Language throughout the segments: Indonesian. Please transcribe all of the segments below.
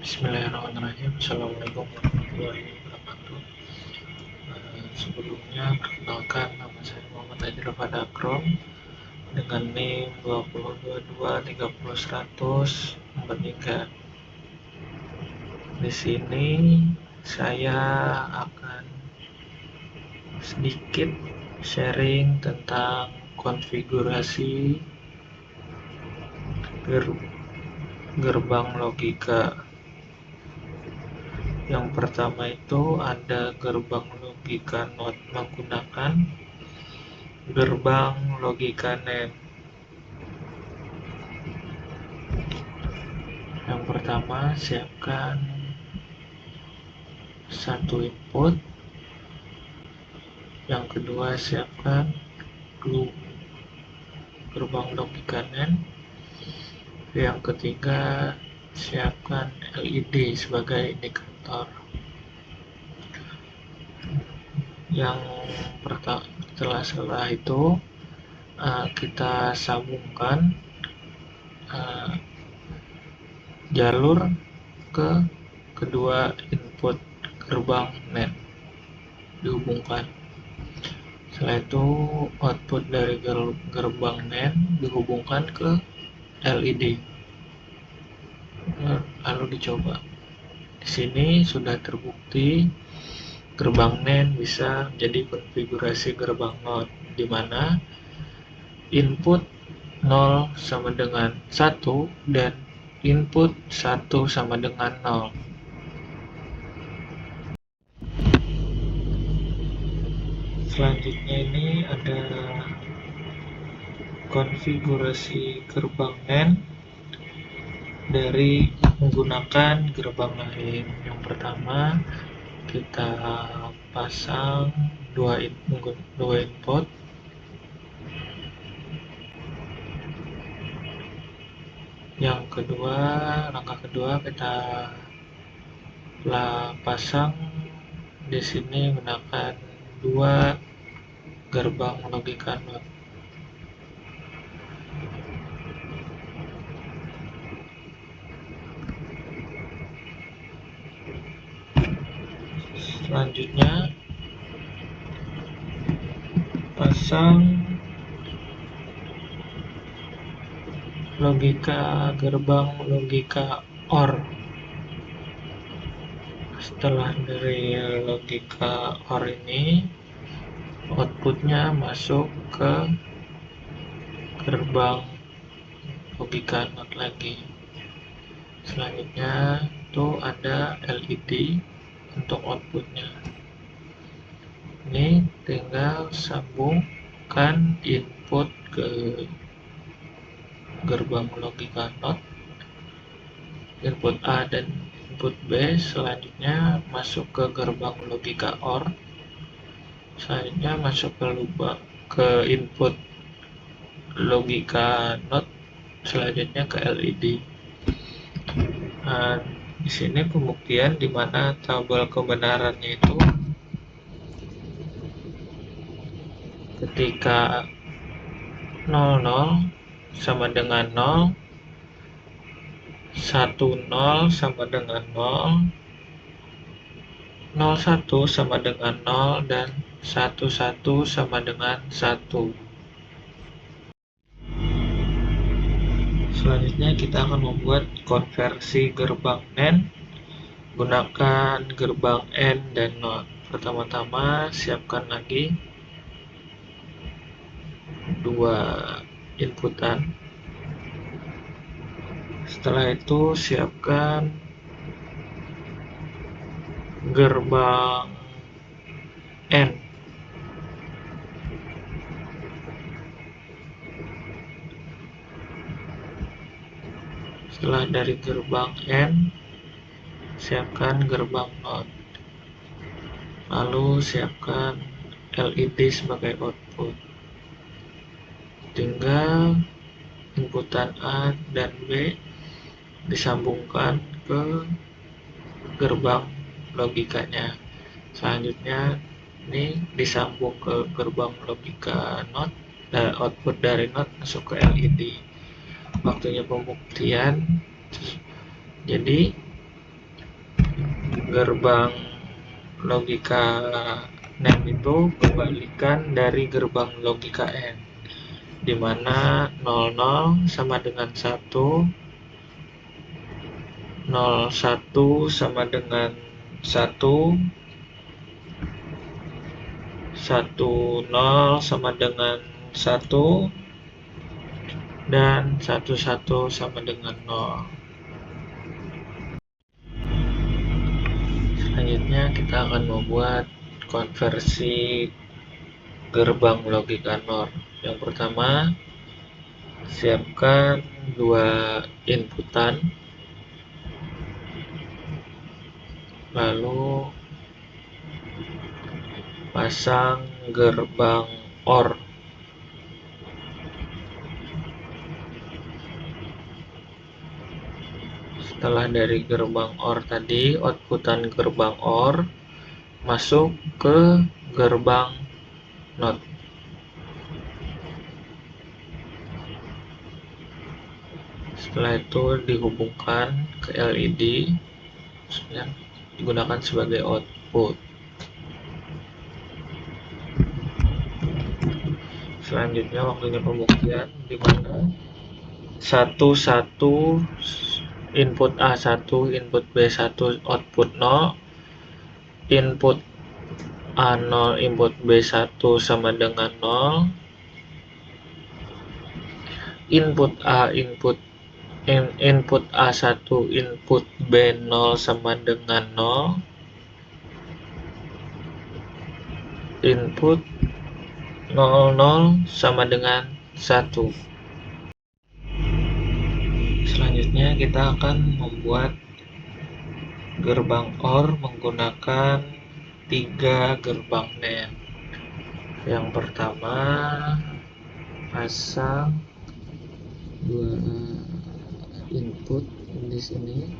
Bismillahirrahmanirrahim. Assalamualaikum warahmatullahi wabarakatuh. Sebelumnya perkenalkan, nama saya Muhammad Ajrul Fadakrom dengan NIM 2022300100 nomor 3. Di sini saya akan sedikit sharing tentang konfigurasi gerbang logika. Yang pertama itu ada gerbang logika NOT menggunakan gerbang logika NAND. Yang pertama, siapkan satu input. Yang kedua, siapkan gerbang logika NAND. Yang ketiga, siapkan LED sebagai indikator. Yang pertama, setelah itu kita sambungkan jalur ke kedua input gerbang NAND, dihubungkan. Setelah itu output dari gerbang NAND dihubungkan ke LED, lalu dicoba. Di sini sudah terbukti gerbang NAND bisa menjadi konfigurasi gerbang NOT, di mana input 0 sama dengan 1 dan input 1 sama dengan 0. Selanjutnya ini ada konfigurasi gerbang NAND dari menggunakan gerbang lain. Yang pertama, kita pasang dua input. Yang kedua, langkah kedua kita pasang di sini menggunakan dua gerbang logika NOT. Selanjutnya pasang gerbang logika OR. Setelah dari logika OR ini, outputnya masuk ke gerbang logika NOT lagi. Selanjutnya itu ada LED untuk outputnya. Ini tinggal sambungkan input ke gerbang logika NOT, input A dan input B. Selanjutnya masuk ke gerbang logika OR. Selanjutnya masuk ke input logika NOT, selanjutnya ke LED. Nah, di sini pembuktian di mana tabel kebenarannya itu ketika 00 sama dengan 0, 10 sama dengan 0, 01 sama dengan 0, dan 11 sama dengan 1. Selanjutnya kita akan membuat konversi gerbang NAND gunakan gerbang AND dan NOT. Pertama-tama siapkan lagi dua inputan. Setelah itu siapkan gerbang AND. Setelah dari gerbang AND, siapkan gerbang NOT. Lalu siapkan LED sebagai output. Tinggal inputan A dan B disambungkan ke gerbang logikanya. Selanjutnya ini disambung ke gerbang logika NOT, dan output dari NOT masuk ke LED. Waktunya pembuktian. Jadi gerbang logika NAND itu kebalikan dari gerbang logika AND, di mana 00 sama dengan 1, 01 sama dengan 1, 10 sama dengan 1, dan 11 sama dengan 0. Selanjutnya kita akan membuat konversi gerbang logika NOR. Yang pertama, siapkan dua inputan, lalu pasang gerbang OR. Setelah dari gerbang OR tadi, outputan gerbang OR masuk ke gerbang NOT. Setelah itu dihubungkan ke LED yang digunakan sebagai output. Selanjutnya waktunya pembuktian, di mana 11 input A1, input B1, output 0, input A0, input B1 sama dengan 0, input A, input A1, input B0 sama dengan 0, input 00 sama dengan 1. Selanjutnya kita akan membuat gerbang OR menggunakan 3 gerbang NAND. Yang pertama, pasang 2 input di sini,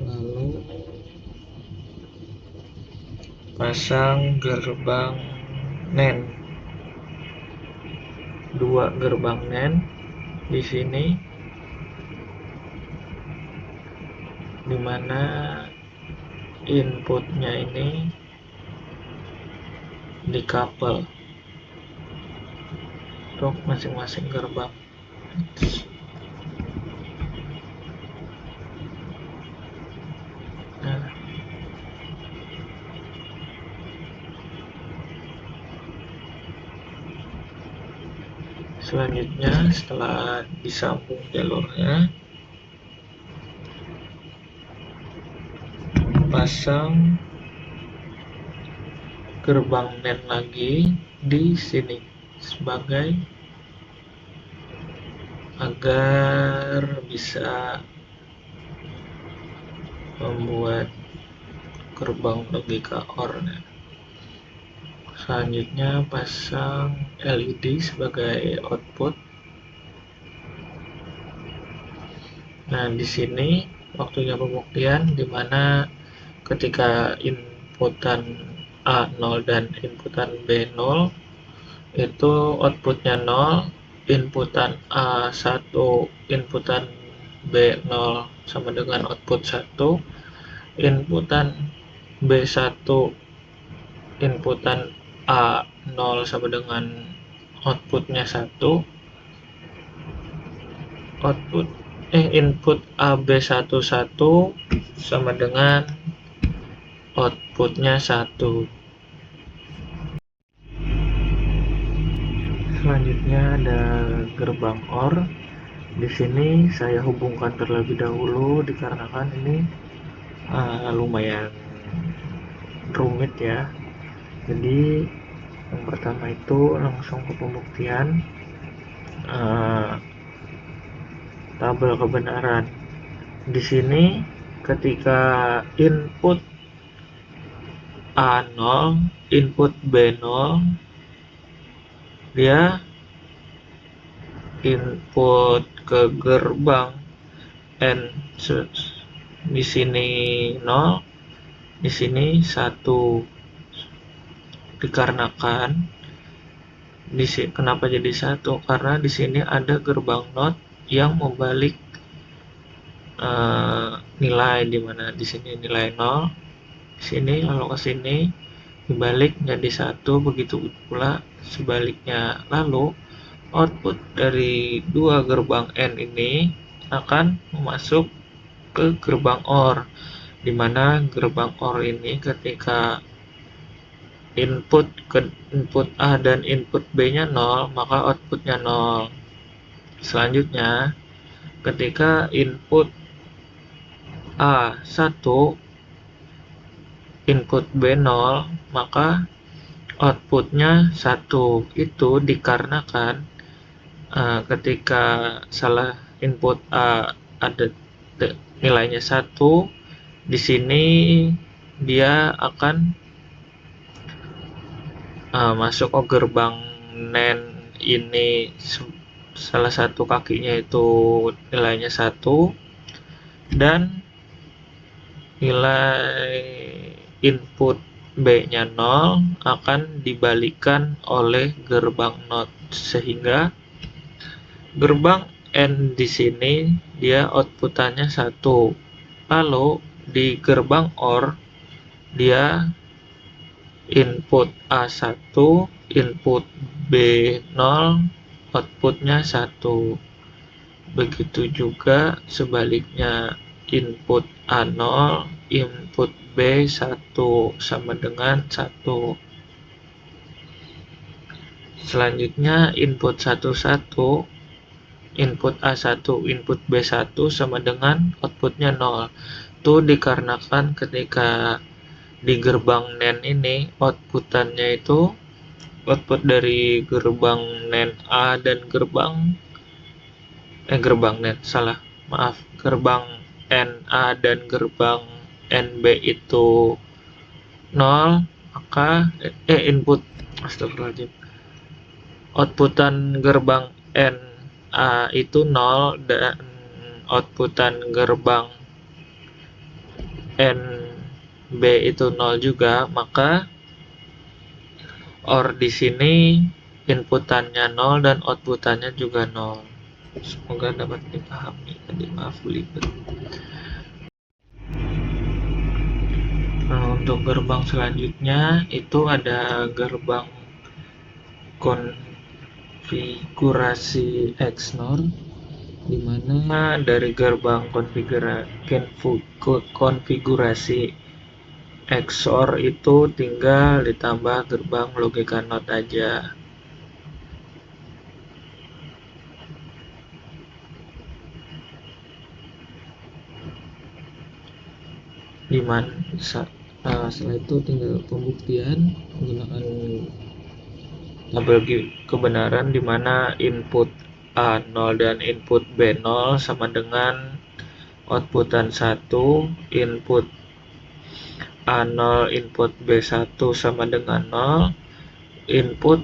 lalu pasang gerbang NAND, 2 gerbang NAND di sini, dimana inputnya ini dikabel untuk masing-masing gerbang. Nah, selanjutnya setelah disambung jalurnya, pasang gerbang NAND lagi di sini sebagai agar bisa membuat gerbang logika OR. Selanjutnya pasang LED sebagai output. Nah, di sini waktunya pembuktian, dimana ketika inputan A0 dan inputan B0 itu outputnya 0, inputan A1, inputan B0 sama dengan output 1, inputan B1, inputan A0 sama dengan outputnya 1, input AB11 sama dengan outputnya 1. Selanjutnya ada gerbang OR. Di sini saya hubungkan terlebih dahulu dikarenakan ini lumayan rumit ya. Jadi yang pertama itu langsung ke pembuktian tabel kebenaran. Di sini ketika input A0, input B0, dia input ke gerbang N, di sini 0, di sini 1. Dikarenakan kenapa jadi 1? Karena di sini ada gerbang NOT yang membalik nilai, di mana di sini nilai 0, sini kalau ke sini dibalik jadi 1, begitu pula sebaliknya. Lalu output dari dua gerbang N ini akan masuk ke gerbang OR, di mana gerbang OR ini ketika input A dan input B-nya 0, maka outputnya 0. Selanjutnya, ketika input A 1, input B 0, maka outputnya 1. Itu dikarenakan ketika salah input A ada nilainya 1, di sini dia akan masuk ke gerbang NAND ini, salah satu kakinya itu nilainya 1, dan nilai input B-nya 0 akan dibalikan oleh gerbang NOT, sehingga gerbang N di sini dia outputannya 1. Lalu di gerbang OR dia input A1, input B0, outputnya 1. Begitu juga sebaliknya, input A0, input B1 sama dengan 1. Selanjutnya input 11, input A1, input B1 sama dengan outputnya 0. Itu dikarenakan ketika di gerbang NAND ini outputannya itu output dari gerbang NAND A dan gerbang NAND salah, maaf, gerbang NA dan gerbang NB itu 0, maka input, astagfirullahaladzim, outputan gerbang NA itu 0 dan outputan gerbang NB itu 0 juga, maka OR di sini inputannya 0 dan outputannya juga 0. Semoga dapat dipahami. Tadi maaf belibet. Nah, untuk gerbang selanjutnya itu ada gerbang konfigurasi XNOR, di mana dari gerbang konfigurasi XOR itu tinggal ditambah gerbang logika NOT aja. Dimana setelah itu tinggal pembuktian menggunakan tabel kebenaran, di mana input A0 dan input B0 sama dengan outputan 1, input A0 input B1 sama dengan 0, input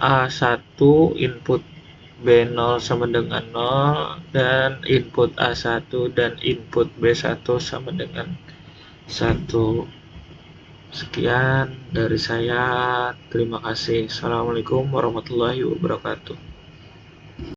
A1 input B0 sama dengan 0, dan input A1 dan input B1 sama dengan 1. Sekian dari saya, terima kasih. Assalamualaikum warahmatullahi wabarakatuh.